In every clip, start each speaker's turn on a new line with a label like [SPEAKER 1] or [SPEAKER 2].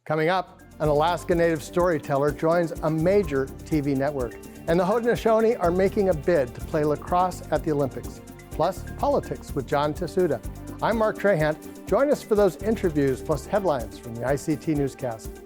[SPEAKER 1] Coming up, an Alaska Native storyteller joins a major TV network. And the Haudenosaunee are making a bid to play lacrosse at the Olympics. Plus, politics with John Tahsuda. I'm Mark Trahant. Join us for those interviews plus headlines from the ICT Newscast.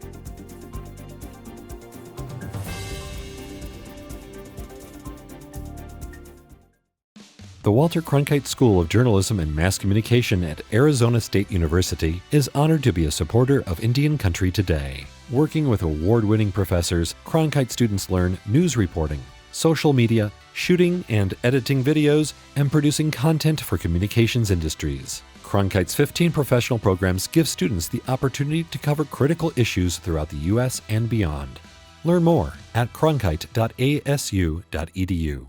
[SPEAKER 2] The Walter Cronkite School of Journalism and Mass Communication at Arizona State University is honored to be a supporter of Indian Country Today. Working with award-winning professors, Cronkite students learn news reporting, social media, shooting and editing videos, and producing content for communications industries. Cronkite's 15 professional programs give students the opportunity to cover critical issues throughout the U.S. and beyond. Learn more at cronkite.asu.edu.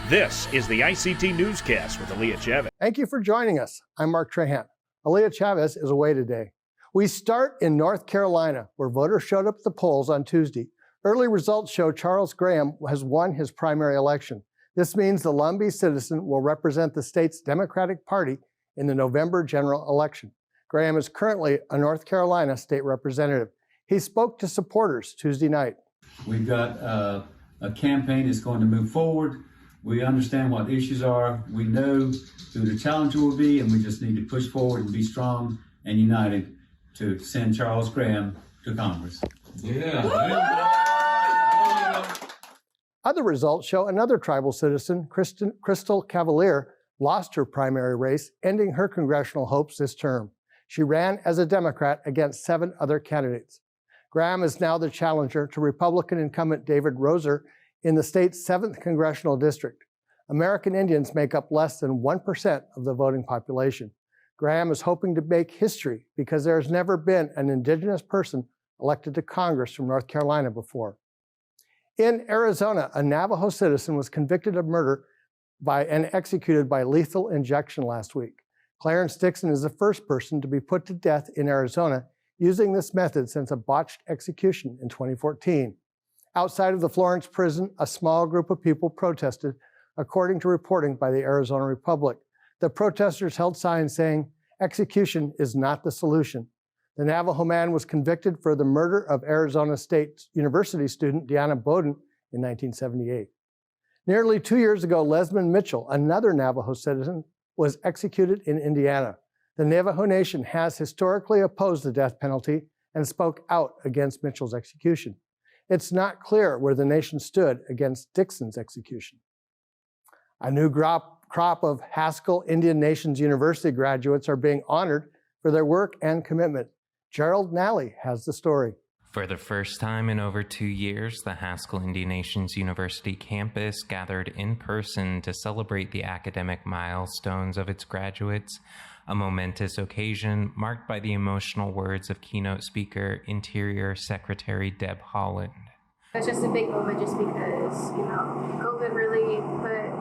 [SPEAKER 3] This is the ICT Newscast with Aaliyah Chavez.
[SPEAKER 1] Thank you for joining us. I'm Mark Trahant. Aaliyah Chavez is away today. We start in North Carolina, where voters showed up at the polls on Tuesday. Early results show Charles Graham has won his primary election. This means the Lumbee citizen will represent the state's Democratic Party in the November general election. Graham is currently a North Carolina state representative. He spoke to supporters Tuesday night.
[SPEAKER 4] We've got a campaign that's going to move forward. We understand what the issues are. We know who the challenger will be, and we just need to push forward and be strong and united to send Charles Graham to Congress. Yeah.
[SPEAKER 1] Other results show another tribal citizen, Crystal Cavalier, lost her primary race, ending her congressional hopes this term. She ran as a Democrat against 7 other candidates. Graham is now the challenger to Republican incumbent David Roser in the state's 7th congressional district. American Indians make up less than 1% of the voting population. Graham is hoping to make history because there has never been an indigenous person elected to Congress from North Carolina before. In Arizona, a Navajo citizen was convicted of murder and executed by lethal injection last week. Clarence Dixon is the first person to be put to death in Arizona using this method since a botched execution in 2014. Outside of the Florence prison, a small group of people protested, according to reporting by the Arizona Republic. The protesters held signs saying, "Execution is not the solution." The Navajo man was convicted for the murder of Arizona State University student Deanna Bowden in 1978. Nearly 2 years ago, Lesmond Mitchell, another Navajo citizen, was executed in Indiana. The Navajo Nation has historically opposed the death penalty and spoke out against Mitchell's execution. It's not clear where the nation stood against Dixon's execution. A new crop of Haskell Indian Nations University graduates are being honored for their work and commitment. Gerald Nally has the story.
[SPEAKER 5] For the first time in over 2 years, the Haskell Indian Nations University campus gathered in person to celebrate the academic milestones of its graduates, a momentous occasion marked by the emotional words of keynote speaker, Interior Secretary Deb Haaland.
[SPEAKER 6] It's just a big moment just because, COVID really put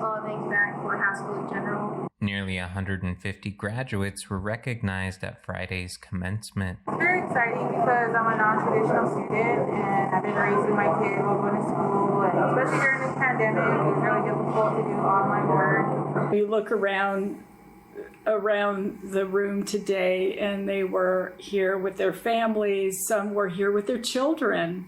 [SPEAKER 6] all things back for Haskell in general.
[SPEAKER 5] Nearly 150 graduates were recognized at Friday's commencement.
[SPEAKER 6] It's very exciting because I'm a non-traditional student and I've been raising my kids while going to school, and especially during this pandemic, it was really difficult to do online work.
[SPEAKER 7] We look around the room today and they were here with their families. Some were here with their children,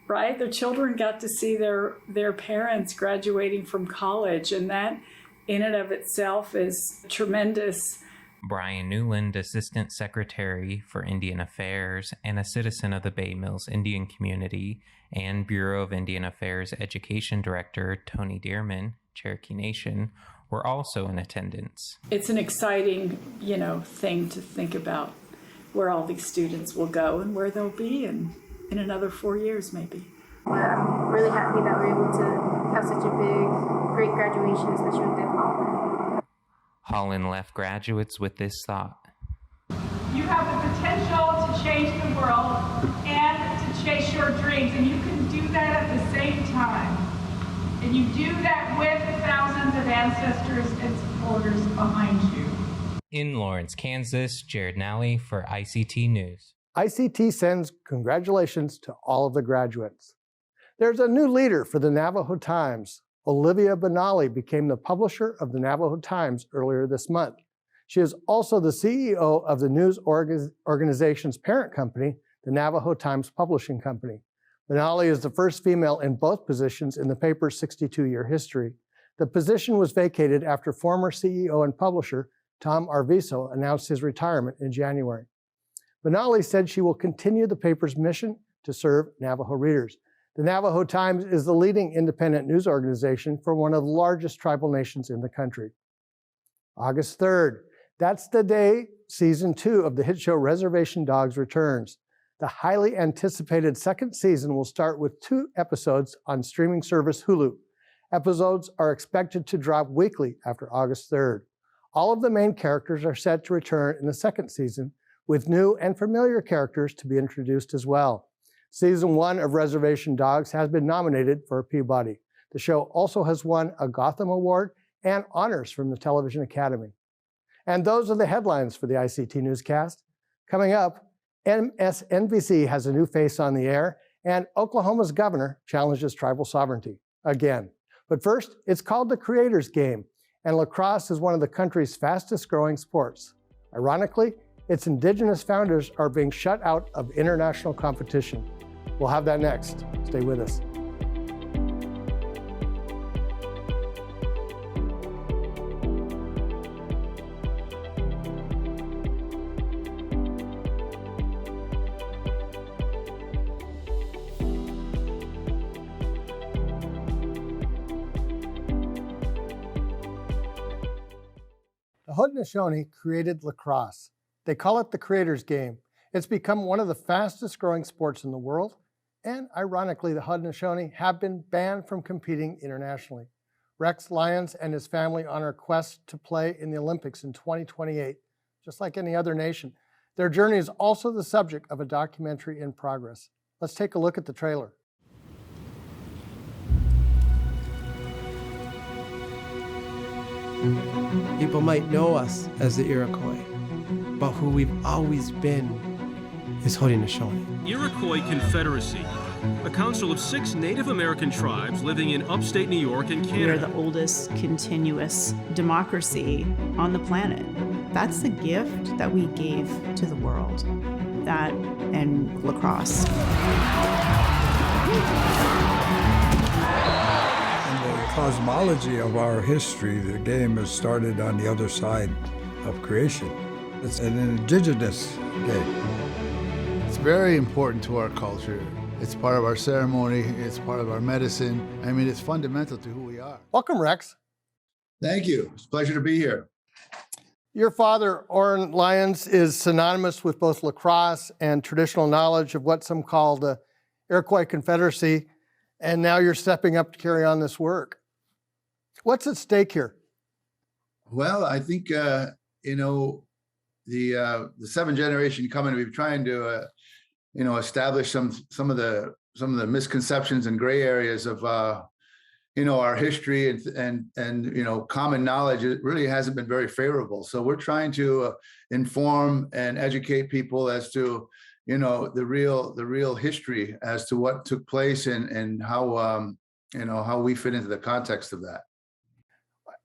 [SPEAKER 7] right? Their children got to see their parents graduating from college, and that in and of itself is tremendous.
[SPEAKER 5] Brian Newland, Assistant Secretary for Indian Affairs and a citizen of the Bay Mills Indian community, and Bureau of Indian Affairs Education Director Tony Dearman, Cherokee Nation, were also in attendance.
[SPEAKER 7] It's an exciting, thing to think about where all these students will go and where they'll be in another 4 years, maybe.
[SPEAKER 6] I'm really happy that we're able to have such a great graduation, especially with Deb Haaland.
[SPEAKER 5] Haaland left graduates with this thought.
[SPEAKER 8] You have the potential to change the world and to chase your dreams, and you can do that at the same time. And you do that with thousands of ancestors and supporters behind you.
[SPEAKER 5] In Lawrence, Kansas, Jared Nally for ICT News.
[SPEAKER 1] ICT sends congratulations to all of the graduates. There's a new leader for the Navajo Times. Olivia Benally became the publisher of the Navajo Times earlier this month. She is also the CEO of the news organization's parent company, the Navajo Times Publishing Company. Benally is the first female in both positions in the paper's 62-year history. The position was vacated after former CEO and publisher Tom Arvizo announced his retirement in January. Benally said she will continue the paper's mission to serve Navajo readers. The Navajo Times is the leading independent news organization for one of the largest tribal nations in the country. August 3rd, that's the day season 2 of the hit show Reservation Dogs returns. The highly anticipated second season will start with 2 episodes on streaming service Hulu. Episodes are expected to drop weekly after August 3rd. All of the main characters are set to return in the second season, with new and familiar characters to be introduced as well. Season 1 of Reservation Dogs has been nominated for a Peabody. The show also has won a Gotham Award and honors from the Television Academy. And those are the headlines for the ICT Newscast. Coming up, MSNBC has a new face on the air, and Oklahoma's governor challenges tribal sovereignty again. But first, it's called the Creators Game, and lacrosse is one of the country's fastest growing sports. Ironically, its indigenous founders are being shut out of international competition. We'll have that next. Stay with us. The Haudenosaunee created lacrosse. They call it the Creators Game. It's become one of the fastest growing sports in the world, and ironically, the Haudenosaunee have been banned from competing internationally. Rex Lyons and his family are on a quest to play in the Olympics in 2028, just like any other nation. Their journey is also the subject of a documentary in progress. Let's take a look at the trailer.
[SPEAKER 9] People might know us as the Iroquois, but who we've always been is Haudenosaunee.
[SPEAKER 10] Iroquois Confederacy, a council of 6 Native American tribes living in upstate New York and Canada.
[SPEAKER 11] We are the oldest continuous democracy on the planet. That's the gift that we gave to the world, that and lacrosse.
[SPEAKER 12] Cosmology of our history, the game has started on the other side of creation. It's an indigenous game.
[SPEAKER 13] It's very important to our culture. It's part of our ceremony. It's part of our medicine. I mean, it's fundamental to who we are.
[SPEAKER 1] Welcome, Rex.
[SPEAKER 13] Thank you. It's a pleasure to be here.
[SPEAKER 1] Your father, Orrin Lyons, is synonymous with both lacrosse and traditional knowledge of what some call the Iroquois Confederacy, and now you're stepping up to carry on this work. What's at stake here?
[SPEAKER 13] Well, I think, the 7th generation coming, we're trying to, establish some of the misconceptions and gray areas of, our history and common knowledge. It really hasn't been very favorable. So we're trying to inform and educate people as to, the real history as to what took place and how, how we fit into the context of that.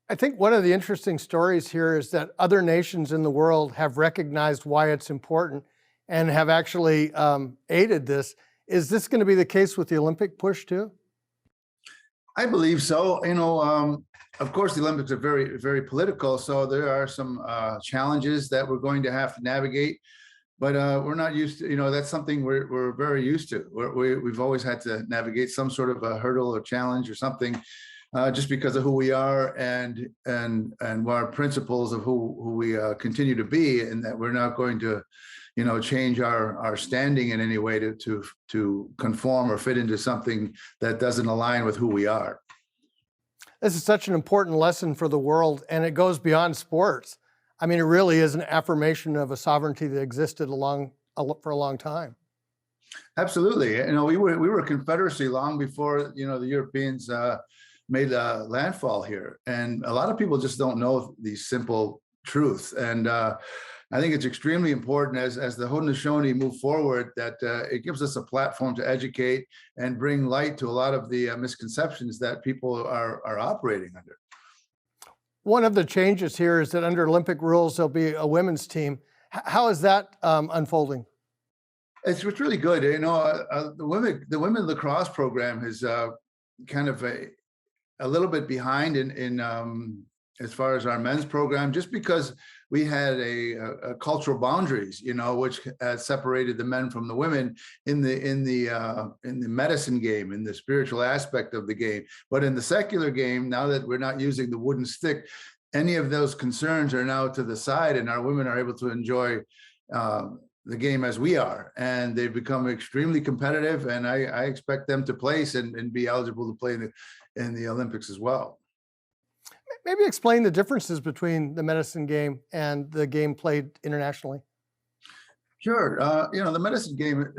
[SPEAKER 1] I think one of the interesting stories here is that other nations in the world have recognized why it's important and have actually aided this. Is this going to be the case with the Olympic push too?
[SPEAKER 13] I believe so. Of course, the Olympics are very, very political, so there are some challenges that we're going to have to navigate. But we're not used to, that's something we're very used to. We've always had to navigate some sort of a hurdle or challenge or something. Just because of who we are and our principles of who we continue to be, and that we're not going to, change our standing in any way to conform or fit into something that doesn't align with who we are.
[SPEAKER 1] This is such an important lesson for the world, and it goes beyond sports. I mean, it really is an affirmation of a sovereignty that existed for a long time.
[SPEAKER 13] Absolutely. We were a confederacy long before, the Europeans made landfall here. And a lot of people just don't know these simple truth. And I think it's extremely important as the Haudenosaunee move forward that it gives us a platform to educate and bring light to a lot of the misconceptions that people are operating under.
[SPEAKER 1] One of the changes here is that under Olympic rules, there'll be a women's team. How is that unfolding?
[SPEAKER 13] It's really good. You know, the women lacrosse program is kind of a little bit behind in as far as our men's program, just because we had a cultural boundaries, you know, which separated the men from the women in the medicine game, in the spiritual aspect of the game. But in the secular game, now that we're not using the wooden stick, any of those concerns are now to the side, and our women are able to enjoy the game as we are, and they've become extremely competitive. And I expect them to place and be eligible to play in the Olympics as well.
[SPEAKER 1] Maybe explain the differences between the medicine game and the game played internationally.
[SPEAKER 13] Sure. You know, the medicine game,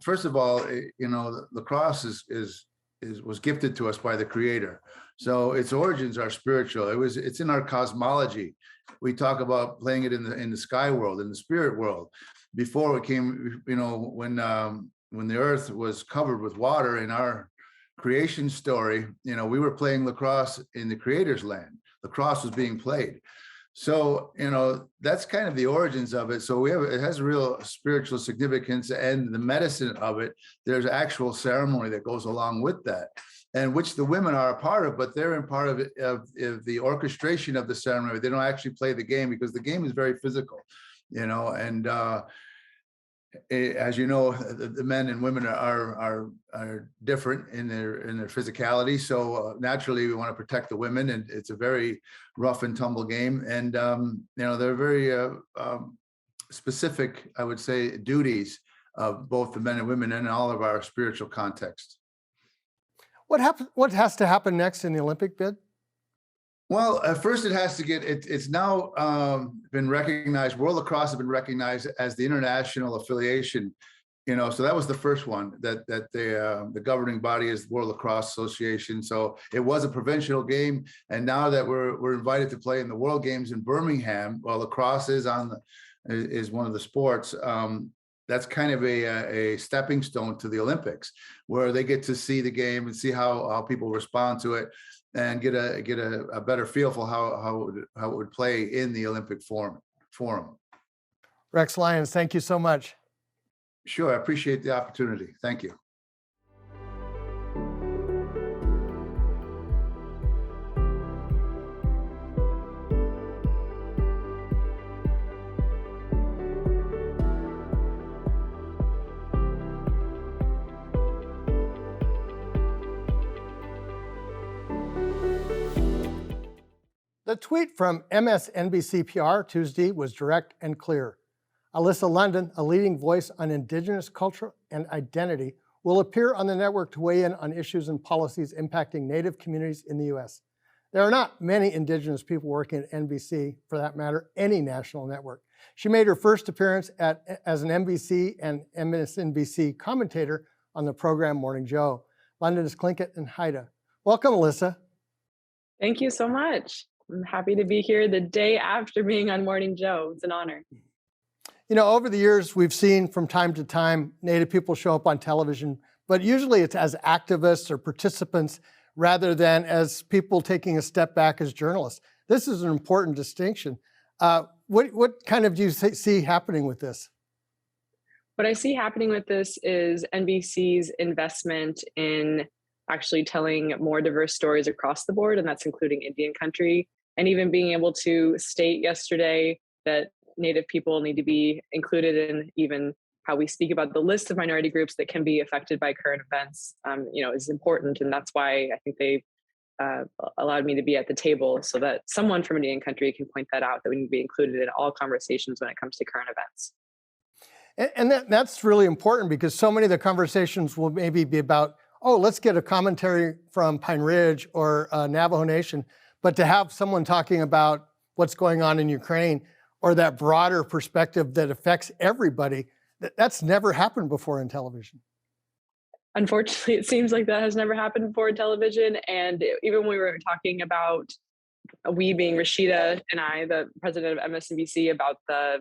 [SPEAKER 13] first of all, you know, lacrosse was gifted to us by the Creator. So its origins are spiritual. It's in our cosmology. We talk about playing it in the sky world, in the spirit world. Before it came, you know, when the earth was covered with water in our creation story, you know, we were playing lacrosse in the Creator's land. Lacrosse was being played. So, you know, that's kind of the origins of it. So it has a real spiritual significance, and the medicine of it, there's actual ceremony that goes along with that, and which the women are a part of, but they're in part of it, of the orchestration of the ceremony. They don't actually play the game because the game is very physical, you know, and as you know, the men and women are different in their physicality. So naturally, we want to protect the women, and it's a very rough and tumble game. And you know, they're very specific, I would say, duties of both the men and women in all of our spiritual context.
[SPEAKER 1] What has to happen next in the Olympic bid?
[SPEAKER 13] Well, at first it has to get, it's now been recognized, World Lacrosse has been recognized as the international affiliation, you know, so that was the first one that the governing body is the World Lacrosse Association. So it was a provincial game. And now that we're invited to play in the World Games in Birmingham, while lacrosse is one of the sports, that's kind of a stepping stone to the Olympics, where they get to see the game and see how people respond to it, and get a better feel for how it would play in the Olympic forum.
[SPEAKER 1] Rex Lyons, thank you so much.
[SPEAKER 13] Sure, I appreciate the opportunity. Thank you.
[SPEAKER 1] The tweet from MSNBC PR Tuesday was direct and clear. Alyssa London, a leading voice on Indigenous culture and identity, will appear on the network to weigh in on issues and policies impacting Native communities in the U.S. There are not many Indigenous people working at NBC, for that matter, any national network. She made her first appearance as an NBC and MSNBC commentator on the program Morning Joe. London is Tlingit and Haida. Welcome, Alyssa.
[SPEAKER 14] Thank you so much. I'm happy to be here the day after being on Morning Joe. It's an honor.
[SPEAKER 1] You know, over the years, we've seen from time to time Native people show up on television, but usually it's as activists or participants rather than as people taking a step back as journalists. This is an important distinction. What kind of do you see happening with this?
[SPEAKER 14] What I see happening with this is NBC's investment in actually telling more diverse stories across the board, and that's including Indian country, and even being able to state yesterday that Native people need to be included in even how we speak about the list of minority groups that can be affected by current events, you know, is important. And that's why I think they allowed me to be at the table, so that someone from Indian country can point that out, that we need to be included in all conversations when it comes to current events.
[SPEAKER 1] And that's really important, because so many of the conversations will maybe be about, oh, let's get a commentary from Pine Ridge or Navajo Nation, but to have someone talking about what's going on in Ukraine or that broader perspective that affects everybody, that's never happened before in television.
[SPEAKER 14] Unfortunately, it seems like that has never happened before in television. And even when we were talking about we being Rashida and I, the president of MSNBC, about the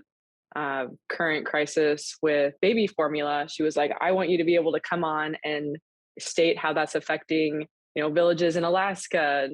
[SPEAKER 14] current crisis with baby formula, she was like, I want you to be able to come on and state how that's affecting, villages in Alaska,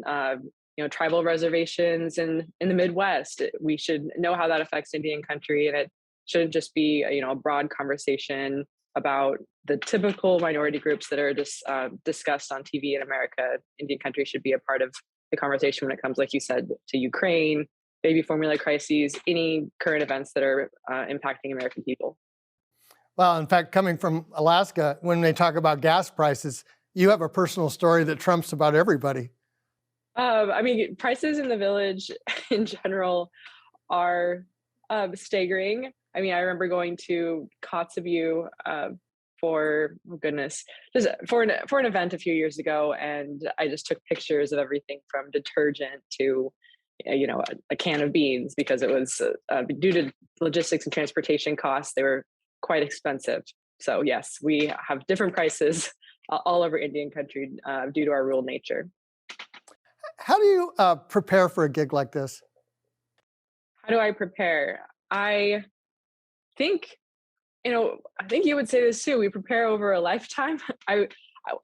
[SPEAKER 14] tribal reservations in the Midwest. We should know how that affects Indian country, and it shouldn't just be a broad conversation about the typical minority groups that are just discussed on TV in America. Indian country should be a part of the conversation when it comes, like you said, to Ukraine, baby formula crises, any current events that are impacting American people.
[SPEAKER 1] Well, in fact, coming from Alaska, when they talk about gas prices, you have a personal story that trumps about everybody.
[SPEAKER 14] Prices in the village in general are staggering. I remember going to Kotzebue for an event a few years ago, and I just took pictures of everything from detergent to a can of beans, because it was due to logistics and transportation costs, they were quite expensive. So yes, we have different prices all over Indian country due to our rural nature.
[SPEAKER 1] How do you prepare for a gig like this?
[SPEAKER 14] How do I prepare? I think you would say this too. We prepare over a lifetime. I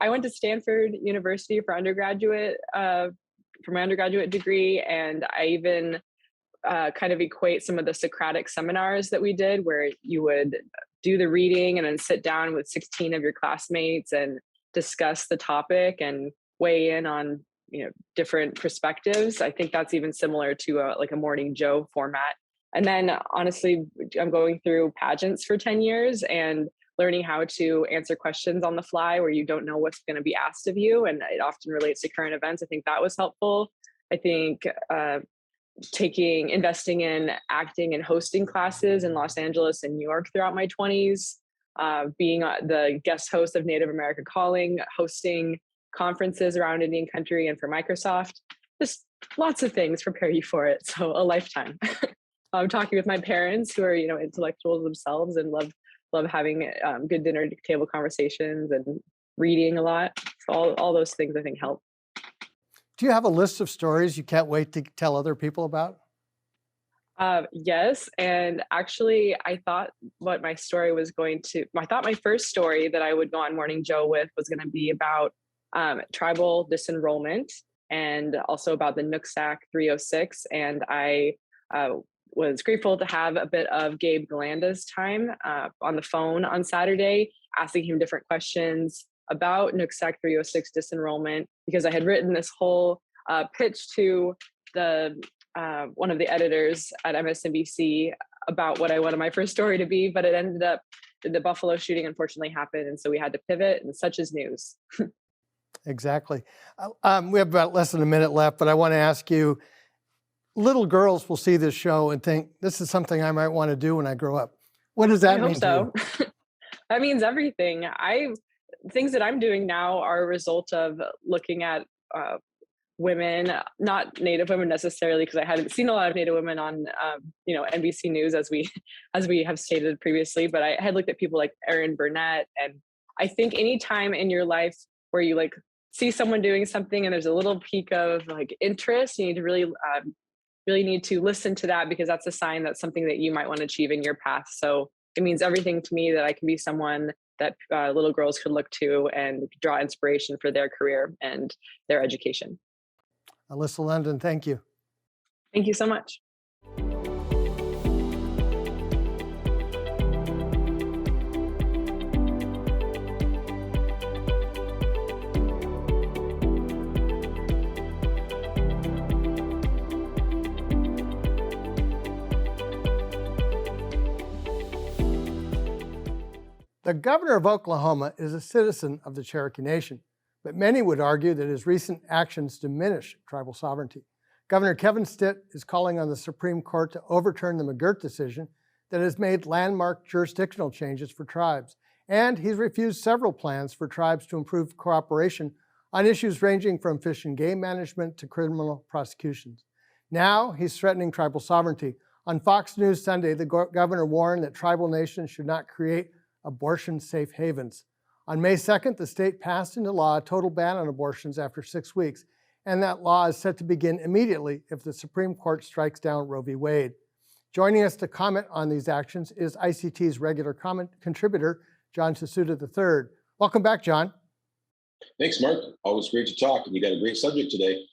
[SPEAKER 14] went to Stanford University for undergraduate, for my undergraduate degree, and I even kind of equate some of the Socratic seminars that we did, where you would do the reading and then sit down with 16 of your classmates and discuss the topic and weigh in on different perspectives. I think that's even similar to a Morning Joe format. And then honestly, I'm going through pageants for 10 years and learning how to answer questions on the fly where you don't know what's going to be asked of you. And it often relates to current events. I think that was helpful. I think investing in acting and hosting classes in Los Angeles and New York throughout my 20s, being the guest host of Native America Calling, hosting conferences around Indian country and for Microsoft, just lots of things prepare you for it. So a lifetime. I'm talking with my parents who are, intellectuals themselves and love having good dinner table conversations and reading a lot. So all those things I think help.
[SPEAKER 1] Do you have a list of stories you can't wait to tell other people about?
[SPEAKER 14] Yes. And actually, I thought my first story that I would go on Morning Joe with was going to be about tribal disenrollment and also about the Nooksack 306. And I was grateful to have a bit of Gabe Galanda's time on the phone on Saturday, asking him different questions about Nooksack 306 disenrollment, because I had written this whole pitch to the one of the editors at MSNBC about what I wanted my first story to be, but it ended up the Buffalo shooting unfortunately happened, and so we had to pivot, and such is news.
[SPEAKER 1] Exactly. We have about less than a minute left, but I want to ask you, little girls will see this show and think, this is something I might want to do when I grow up. What does that mean to you?
[SPEAKER 14] That means everything. Things that I'm doing now are a result of looking at women, not Native women necessarily, because I hadn't seen a lot of Native women on, NBC News as we have stated previously. But I had looked at people like Erin Burnett, and I think any time in your life where you see someone doing something and there's a little peak of interest, you need to really need to listen to that, because that's a sign that's something that you might want to achieve in your path. So it means everything to me that I can be someone that little girls could look to and draw inspiration for their career and their education.
[SPEAKER 1] Alyssa London, thank you.
[SPEAKER 14] Thank you so much.
[SPEAKER 1] The governor of Oklahoma is a citizen of the Cherokee Nation, but many would argue that his recent actions diminish tribal sovereignty. Governor Kevin Stitt is calling on the Supreme Court to overturn the McGirt decision that has made landmark jurisdictional changes for tribes, and he's refused several plans for tribes to improve cooperation on issues ranging from fish and game management to criminal prosecutions. Now he's threatening tribal sovereignty. On Fox News Sunday, the governor warned that tribal nations should not create abortion safe havens. On May 2nd, the state passed into law a total ban on abortions after 6 weeks, and that law is set to begin immediately if the Supreme Court strikes down Roe v. Wade. Joining us to comment on these actions is ICT's regular contributor, John Tahsuda III. Welcome back, John.
[SPEAKER 15] Thanks, Mark. Always great to talk, and you got a great subject today.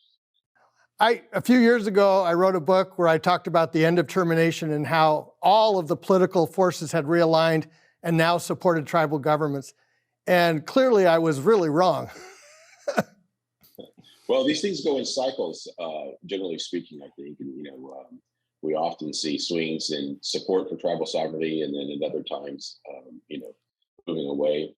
[SPEAKER 1] A few years ago, I wrote a book where I talked about the end of termination and how all of the political forces had realigned and now supported tribal governments. And clearly I was really wrong.
[SPEAKER 15] Well, these things go in cycles, generally speaking, I think. And, we often see swings in support for tribal sovereignty, and then at other times, moving away.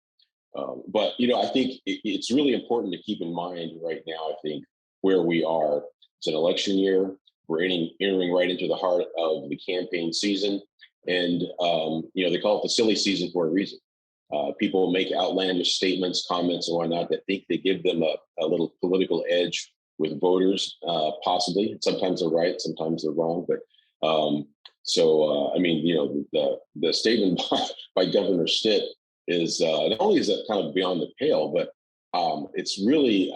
[SPEAKER 15] But I think it's really important to keep in mind right now, I think, where we are. It's an election year. We're entering right into the heart of the campaign season. And, they call it the silly season for a reason. People make outlandish statements, comments, and whatnot that think they give them a little political edge with voters, possibly. Sometimes they're right, sometimes they're wrong. But the statement by Governor Stitt is not only is that kind of beyond the pale, but it's really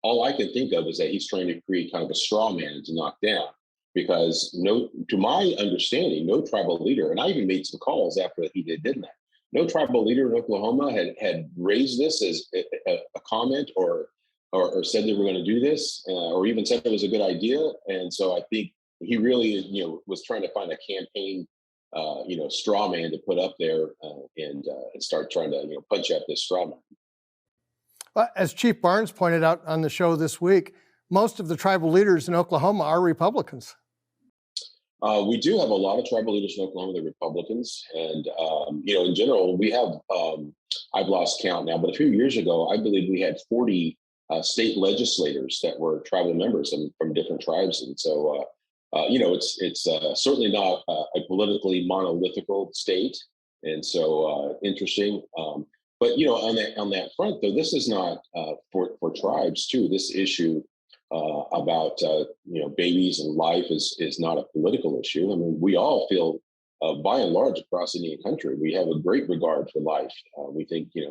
[SPEAKER 15] all I can think of is that he's trying to create kind of a straw man to knock down, because to my understanding, no tribal leader, and I even made some calls after he did that. No tribal leader in Oklahoma had raised this as a comment or said they were going to do this, or even said it was a good idea. And so I think he really, was trying to find a campaign, straw man to put up there and start trying to, punch at this straw man.
[SPEAKER 1] Well, as Chief Barnes pointed out on the show this week, most of the tribal leaders in Oklahoma are Republicans.
[SPEAKER 15] We do have a lot of tribal leaders in Oklahoma that are Republicans. And, in general, we have, I've lost count now, but a few years ago, I believe we had 40 state legislators that were tribal members and from different tribes. And so, it's certainly not a politically monolithical state. And so interesting. But, on that front, though, this is not for tribes, too. This issue about babies and life is not a political issue. I mean, we all feel, by and large, across Indian country, we have a great regard for life. We think, we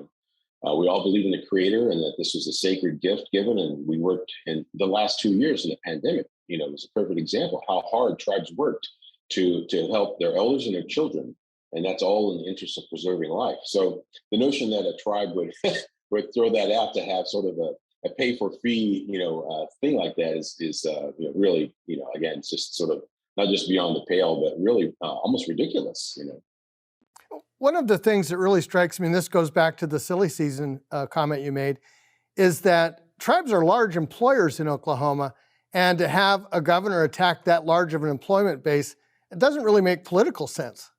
[SPEAKER 15] all believe in the Creator and that this was a sacred gift given. And we worked in the last 2 years in the pandemic. It was a perfect example of how hard tribes worked to help their elders and their children. And that's all in the interest of preserving life. So the notion that a tribe would throw that out to have sort of a pay for fee, thing like that is really, again, it's just sort of not just beyond the pale, but really almost ridiculous,
[SPEAKER 1] One of the things that really strikes me, and this goes back to the silly season comment you made, is that tribes are large employers in Oklahoma, and to have a governor attack that large of an employment base, it doesn't really make political sense.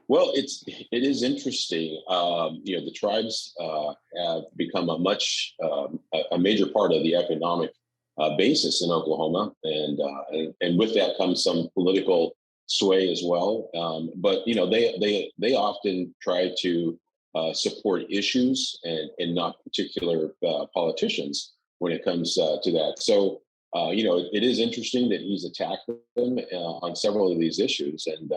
[SPEAKER 15] Well, it is interesting. The tribes have become a major part of the economic basis in Oklahoma, and with that comes some political sway as well. But they often try to support issues and not particular politicians when it comes to that. So it is interesting that he's attacked them on several of these issues. And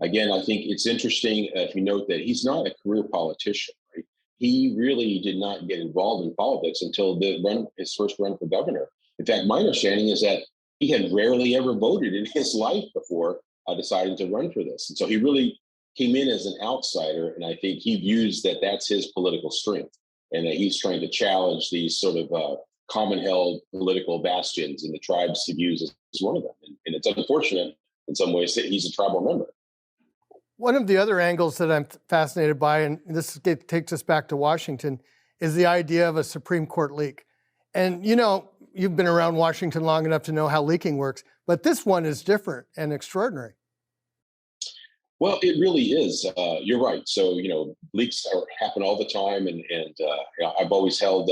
[SPEAKER 15] again, I think it's interesting if you note that he's not a career politician, right? He really did not get involved in politics until his first run for governor. In fact, my understanding is that he had rarely ever voted in his life before deciding to run for this. And so he really came in as an outsider, and I think he views that that's his political strength, and that he's trying to challenge these sort of common-held political bastions, and the tribes he views as one of them. And it's unfortunate in some ways that he's a tribal member.
[SPEAKER 1] One of the other angles that I'm fascinated by, and this takes us back to Washington, is the idea of a Supreme Court leak. And you've been around Washington long enough to know how leaking works, but this one is different and extraordinary.
[SPEAKER 15] Well, it really is. You're right. So, leaks happen all the time. And I've always held,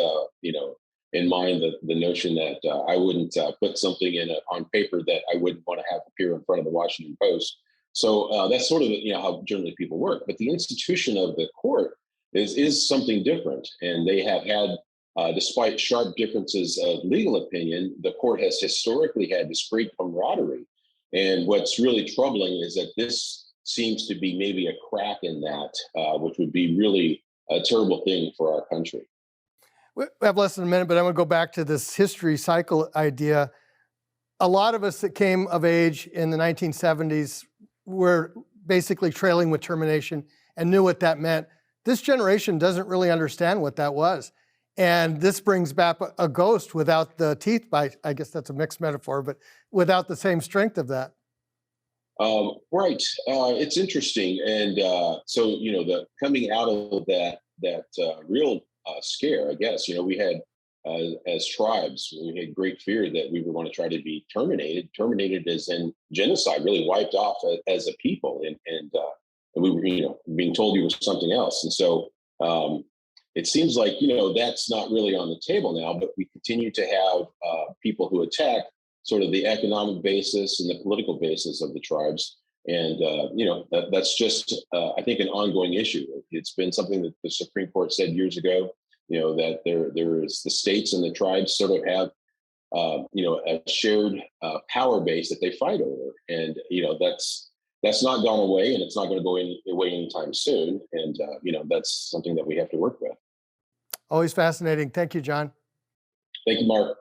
[SPEAKER 15] in mind the notion that I wouldn't put something on paper that I wouldn't want to have appear in front of the Washington Post. So that's sort of how generally people work. But the institution of the court is something different. And they have had, despite sharp differences of legal opinion, the court has historically had this great camaraderie. And what's really troubling is that this seems to be maybe a crack in that, which would be really a terrible thing for our country.
[SPEAKER 1] We have less than a minute, but I want to go back to this history cycle idea. A lot of us that came of age in the 1970s were basically trailing with termination and knew what that meant. This generation doesn't really understand what that was. And this brings back a ghost without the teeth, I guess that's a mixed metaphor, but without the same strength of that.
[SPEAKER 15] Right. It's interesting. And so, the coming out of that real scare, I guess, we had, as tribes, we had great fear that we were going to try to be terminated as in genocide, really wiped off as a people. And we were, being told we were something else. And so it seems like, that's not really on the table now, but we continue to have people who attack sort of the economic basis and the political basis of the tribes. And, that's just, I think, an ongoing issue. It's been something that the Supreme Court said years ago, that there is the states and the tribes sort of have, a shared power base that they fight over. And, that's not gone away, and it's not going to go away anytime soon. And, that's something that we have to work with.
[SPEAKER 1] Always fascinating. Thank you, John.
[SPEAKER 15] Thank you, Mark.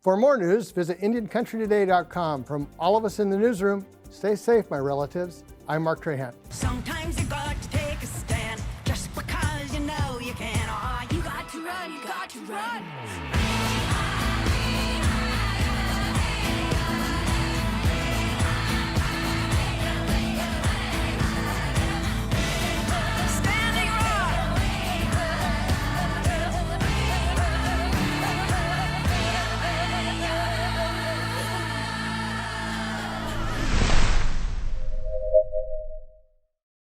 [SPEAKER 1] For more news, visit IndianCountryToday.com. From all of us in the newsroom, stay safe, my relatives. I'm Mark Trahan.
[SPEAKER 16] Sometimes you got to take a stand just because you know you can. Oh, you got to run, you got to run.